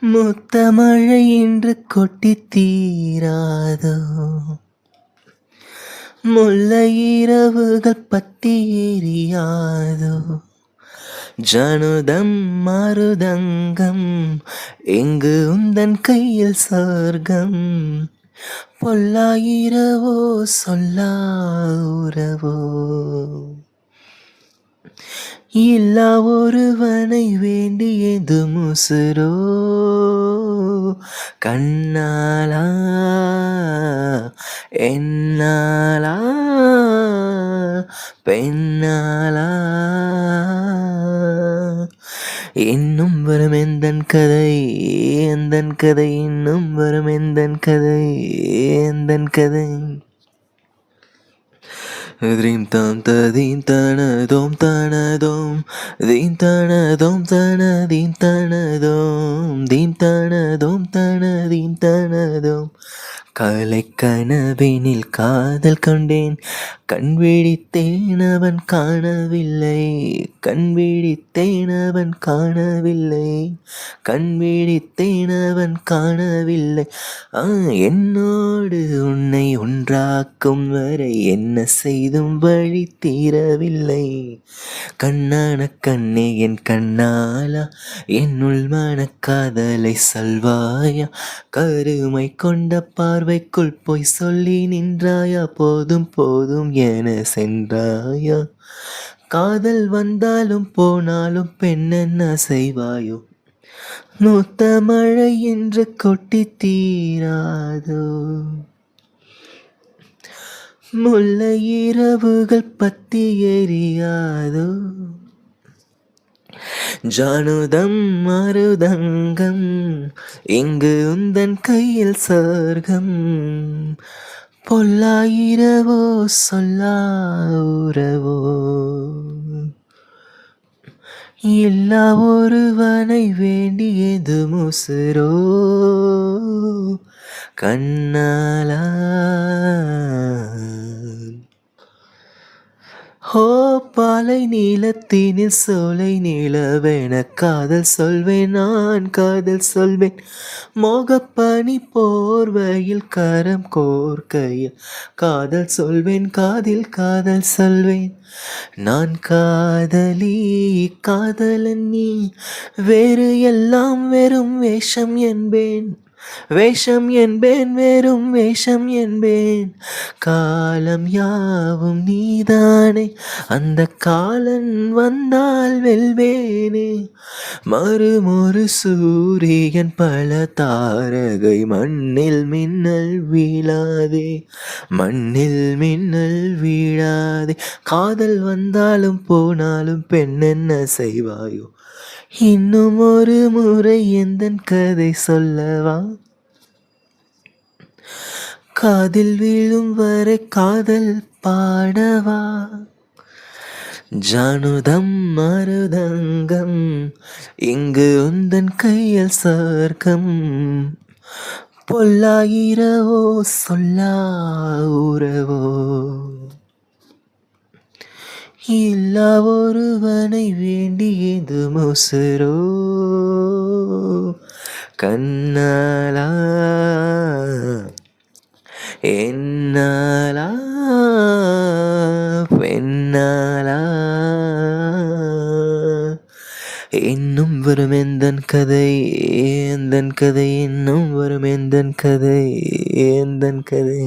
முத்தமழை இன்று கொட்டித் தீராதோ, முல்லை இரவுகள் பத்தி எரியாதோ. ஜனுதம் மருதங்கம் இங்கு உந்தன் கையில் சொர்க்கம். பொல்லாயிரவோ சொல்லா உறவோ, இல்லா ஒருவனை வேண்டியது முசுரோ. கண்ணாலா என்னாலா பெண்ணாலா, இன்னும் வரும் எந்தன் கதை எந்தன் கதை, இன்னும் வரும் எந்தன் கதை எந்தன் கதை. த்ரீம் தாம் ததீம் தனதோம் தனதோம் தீம் தனதோம் தனதீம் தனதோம் தீம் தனதோம் தனதீம் தனதோம். கலைக்கனவினில் காதல் கொண்டேன், கண் விழித்தேன் அவன் காணவில்லை, கண் விழித்தேன் அவன் காணவில்லை, கண் விழித்தேன் அவன் காணவில்லை. என்னோடு உன்னை ஒன்றாக்கும் வரை என்ன செய்தும் வழி தீரவில்லை. கண்ணான கண்ணே என் கண்ணாலா, என்னுள் மனக்காதலை சொல்வாயா. கருமை கொண்ட பார்வைக்குள் போய் சொல்லி நின்றாயா. போதும் போதும் என சென்றாயா. காதல் வந்தாலும் போனாலும் பெண்ணென்ன செய்வாயோ. மூத்த மழை என்று கொட்டி தீராதோ, முல்லை இரவுகள் பத்தி எரியாதோ. ஜானுதம் மருதங்கம் இங்கு உந்தன் கையில் சொர்க்கம். பொல்லாயிரவோ சொல்லா உறவோ, இல்லா ஒருவனை வேண்டியது முசுரோ. கண்ணாலா ஹோ பாலை நீலத்தினில் சோலை நீலவென காதல் சொல்வேன், நான் காதல் சொல்வேன். மோகப்பனி போர்வையில் கரம் கோர்க்கையில் காதல் சொல்வேன், காதில் காதல் சொல்வேன். நான் காதலி காதலன் நீ, வேறு எல்லாம் வெறும் வேஷம் என்பேன், வேஷம் என்பேன், வெறும் வேஷம் என்பேன். காலம் யாவும் நீதானே, அந்த காலன் வந்தால் வெல்வேனே. மறுமொரு சூரியன் பல தாரகை, மண்ணில் மின்னல் வீழாதே, மண்ணில் மின்னல் வீழாதே. காதல் வந்தாலும் போனாலும் பெண் என்ன செய்வாயோ. இன்னும் ஒரு முறை எந்தன் கதை சொல்லவா. காதில் விழும் வரை காதல் பாடவா. ஜானுதம் மருதங்கம் இங்கு உந்தன் கையில் சொர்க்கம். பொல்லாயிரவோ சொல்லா உறவோ, இல்லா ஒருவனை வேண்டியது முசுரோ. கண்ணாலா என்னாலா பெண்ணாலா, இன்னும் வரும் எந்தன் கதை எந்தன் கதை, இன்னும் வரும் எந்தன் கதை எந்தன் கதை.